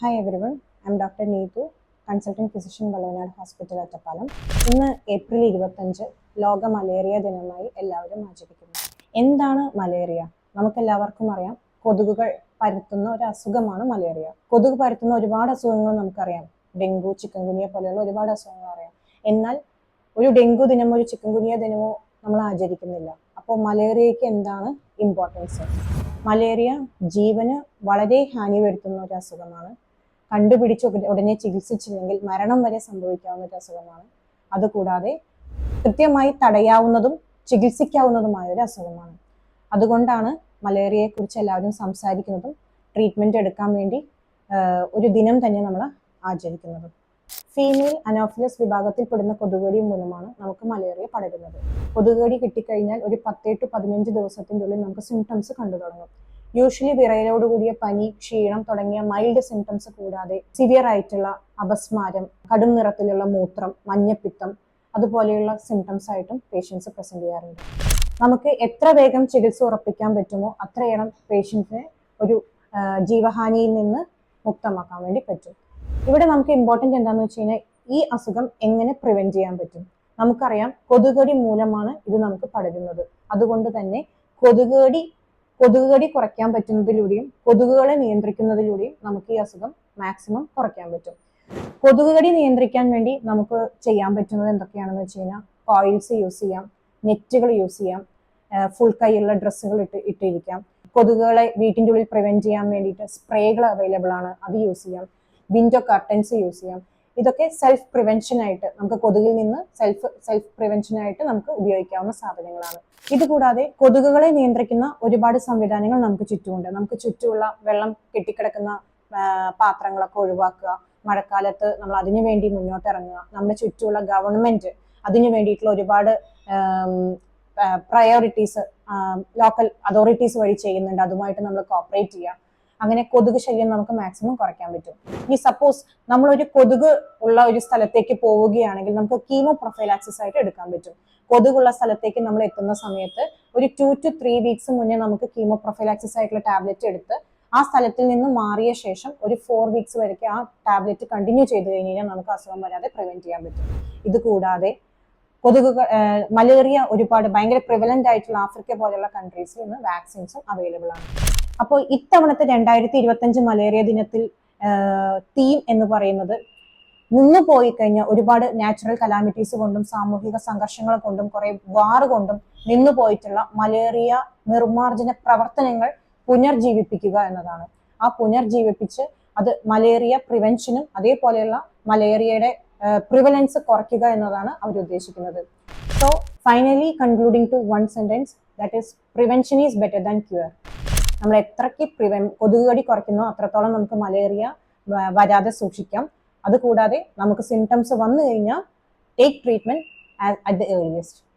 Hi everyone, I'm Dr. Neetu, consultant physician Valluvanad hospital Ottapalam. ഇന്ന് April 25 ലോക malaria ദിനമായി എല്ലാവരും ആചരിക്കുന്നു. എന്താണ് മലേറിയ? നമുക്കെല്ലാവർക്കും അറിയാം, കൊതുകുകൾ പരത്തുന്ന ഒരു അസുഖമാണ് മലേറിയ. കൊതുക് പരത്തുന്ന ഒരുപാട് അസുഖങ്ങൾ നമുക്കറിയാം. ഡെങ്കു, ചിക്കൻ ഗുനിയ പോലെയുള്ള ഒരുപാട് അസുഖങ്ങൾ അറിയാം. എന്നാൽ ഒരു ഡെങ്കു ദിനമോ ഒരു ചിക്കൻ ഗുനിയ ദിനമോ നമ്മൾ ആചരിക്കുന്നില്ല. അപ്പോൾ മലേറിയയ്ക്ക് എന്താണ് ഇമ്പോർട്ടൻസ്? മലേറിയ ജീവന് വളരെ ഹാനി വരുത്തുന്ന ഒരു അസുഖമാണ്. കണ്ടുപിടിച്ച് ഉടനെ ചികിത്സിച്ചില്ലെങ്കിൽ മരണം വരെ സംഭവിക്കാവുന്ന ഒരു അസുഖമാണ്. അതുകൂടാതെ കൃത്യമായി തടയാവുന്നതും ചികിത്സിക്കാവുന്നതുമായ ഒരു അസുഖമാണ്. അതുകൊണ്ടാണ് മലേറിയയെ കുറിച്ച് എല്ലാവരും സംസാരിക്കുന്നതും ട്രീറ്റ്മെന്റ് എടുക്കാൻ വേണ്ടി ഒരു ദിനം തന്നെ നമ്മൾ ആചരിക്കുന്നതും. ഫീമെയിൽ അനോഫിലസ് വിഭാഗത്തിൽപ്പെടുന്ന കൊതുകുകടി മൂലമാണ് നമുക്ക് മലേറിയ പടരുന്നത്. കൊതുകുകടി കിട്ടിക്കഴിഞ്ഞാൽ ഒരു 10 to 15 ദിവസത്തിൻ്റെ ഉള്ളിൽ നമുക്ക് സിംറ്റംസ് കണ്ടു തുടങ്ങും. യൂഷ്വലി വിറയലോടുകൂടിയ പനി, ക്ഷീണം തുടങ്ങിയ മൈൽഡ് സിംറ്റംസ് കൂടാതെ സിവിയർ ആയിട്ടുള്ള അപസ്മാരം, കടും നിറത്തിലുള്ള മൂത്രം, മഞ്ഞപ്പിത്തം അതുപോലെയുള്ള സിംറ്റംസ് ആയിട്ടും പേഷ്യൻസ് പ്രസന്റ് ചെയ്യാറുണ്ട്. നമുക്ക് എത്ര വേഗം ചികിത്സ ഉറപ്പിക്കാൻ പറ്റുമോ അത്രയേറെ പേഷ്യൻസിനെ ഒരു ജീവഹാനിയിൽ നിന്ന് മുക്തമാക്കാൻ വേണ്ടി പറ്റും. ഇവിടെ നമുക്ക് ഇമ്പോർട്ടൻ്റ് എന്താണെന്ന് വെച്ച് കഴിഞ്ഞാൽ ഈ അസുഖം എങ്ങനെ പ്രിവെന്റ് ചെയ്യാൻ പറ്റും? നമുക്കറിയാം, കൊതുകുകടി മൂലമാണ് ഇത് നമുക്ക് പടരുന്നത്. അതുകൊണ്ട് തന്നെ കൊതുകുകടി കുറയ്ക്കാൻ പറ്റുന്നതിലൂടെയും കൊതുകുകളെ നിയന്ത്രിക്കുന്നതിലൂടെയും നമുക്ക് ഈ അസുഖം മാക്സിമം കുറയ്ക്കാൻ പറ്റും. കൊതുകുകടി നിയന്ത്രിക്കാൻ വേണ്ടി നമുക്ക് ചെയ്യാൻ പറ്റുന്നത് എന്തൊക്കെയാണെന്ന് വെച്ച് കഴിഞ്ഞാൽ കോയിൽസ് യൂസ് ചെയ്യാം, നെറ്റുകൾ യൂസ് ചെയ്യാം, ഫുൾ കൈയുള്ള ഡ്രസ്സുകൾ ഇട്ടിരിക്കാം. കൊതുകുകളെ വീട്ടിൻ്റെ ഉള്ളിൽ പ്രിവെന്റ് ചെയ്യാൻ വേണ്ടിയിട്ട് സ്പ്രേകൾ അവൈലബിൾ ആണ്, അത് യൂസ് ചെയ്യാം. വിൻഡോ കർട്ടൻസ് യൂസ് ചെയ്യാം. ഇതൊക്കെ സെൽഫ് പ്രിവെൻഷൻ ആയിട്ട് നമുക്ക് കൊതുകിൽ നിന്ന് സെൽഫ് പ്രിവെൻഷൻ ആയിട്ട് നമുക്ക് ഉപയോഗിക്കാവുന്ന സാധനങ്ങളാണ്. ഇതുകൂടാതെ കൊതുകുകളെ നിയന്ത്രിക്കുന്ന ഒരുപാട് സംവിധാനങ്ങൾ നമുക്ക് ചുറ്റുമുണ്ട്. നമുക്ക് ചുറ്റുമുള്ള വെള്ളം കെട്ടിക്കിടക്കുന്ന പാത്രങ്ങളൊക്കെ ഒഴിവാക്കുക, മഴക്കാലത്ത് നമ്മൾ അതിനു വേണ്ടി മുന്നോട്ടിറങ്ങുക. നമ്മുടെ ചുറ്റുമുള്ള ഗവൺമെന്റ് അതിനു വേണ്ടിയിട്ടുള്ള ഒരുപാട് പ്രയോറിറ്റീസ് ലോക്കൽ അതോറിറ്റീസ് വഴി ചെയ്യുന്നുണ്ട്. അതുമായിട്ട് നമ്മൾ കോപ്പറേറ്റ് ചെയ്യുക. അങ്ങനെ കൊതുക് ശല്യം നമുക്ക് മാക്സിമം കുറയ്ക്കാൻ പറ്റും. ഇനി സപ്പോസ് നമ്മളൊരു കൊതുക് ഉള്ള ഒരു സ്ഥലത്തേക്ക് പോവുകയാണെങ്കിൽ നമുക്ക് കീമോ പ്രൊഫൈലാക്സിസ് ആയിട്ട് എടുക്കാൻ പറ്റും. കൊതുകുള്ള സ്ഥലത്തേക്ക് നമ്മൾ എത്തുന്ന സമയത്ത് ഒരു 2 to 3 വീക്സ് മുന്നേ നമുക്ക് കീമോ പ്രൊഫൈലാക്സിസ് ആയിട്ടുള്ള ടാബ്ലറ്റ് എടുത്ത് ആ സ്ഥലത്തിൽ നിന്ന് മാറിയ ശേഷം ഒരു 4 വീക്സ് വരയ്ക്ക് ആ ടാബ്ലറ്റ് കണ്ടിന്യൂ ചെയ്ത് കഴിഞ്ഞാൽ നമുക്ക് അസുഖം വരാതെ പ്രിവെന്റ് ചെയ്യാൻ പറ്റും. ഇത് കൂടാതെ മലേറിയ ഒരുപാട് ഭയങ്കര പ്രിവലന്റ് ആയിട്ടുള്ള ആഫ്രിക്ക പോലെയുള്ള കൺട്രീസിൽ നിന്ന് വാക്സിൻസും അവൈലബിൾ ആണ്. അപ്പോൾ ഇത്തവണത്തെ 2025 മലേറിയ ദിനത്തിൽ തീം എന്ന് പറയുന്നത് നിന്നു പോയി കഴിഞ്ഞ ഒരുപാട് നാച്ചുറൽ കലാമിറ്റീസ് കൊണ്ടും സാമൂഹിക സംഘർഷങ്ങൾ കൊണ്ടും കുറെ വാർ കൊണ്ടും നിന്നു പോയിട്ടുള്ള മലേറിയ നിർമ്മാർജ്ജന പ്രവർത്തനങ്ങൾ പുനർജീവിപ്പിക്കുക എന്നതാണ്. ആ പുനർജീവിപ്പിച്ച് അത് മലേറിയ പ്രിവെൻഷനും അതേപോലെയുള്ള മലേറിയയുടെ പ്രിവലൻസ് കുറയ്ക്കുക എന്നതാണ് അവർ ഉദ്ദേശിക്കുന്നത്. So finally concluding to one sentence, that is prevention is better than cure. നമ്മൾ എത്രയ്ക്ക് കൊതുകുകടി കുറയ്ക്കുന്നോ അത്രത്തോളം നമുക്ക് മലേറിയ വരാതെ സൂക്ഷിക്കാം. അതുകൂടാതെ നമുക്ക് സിംറ്റംസ് വന്നു കഴിഞ്ഞാൽ take treatment at the earliest.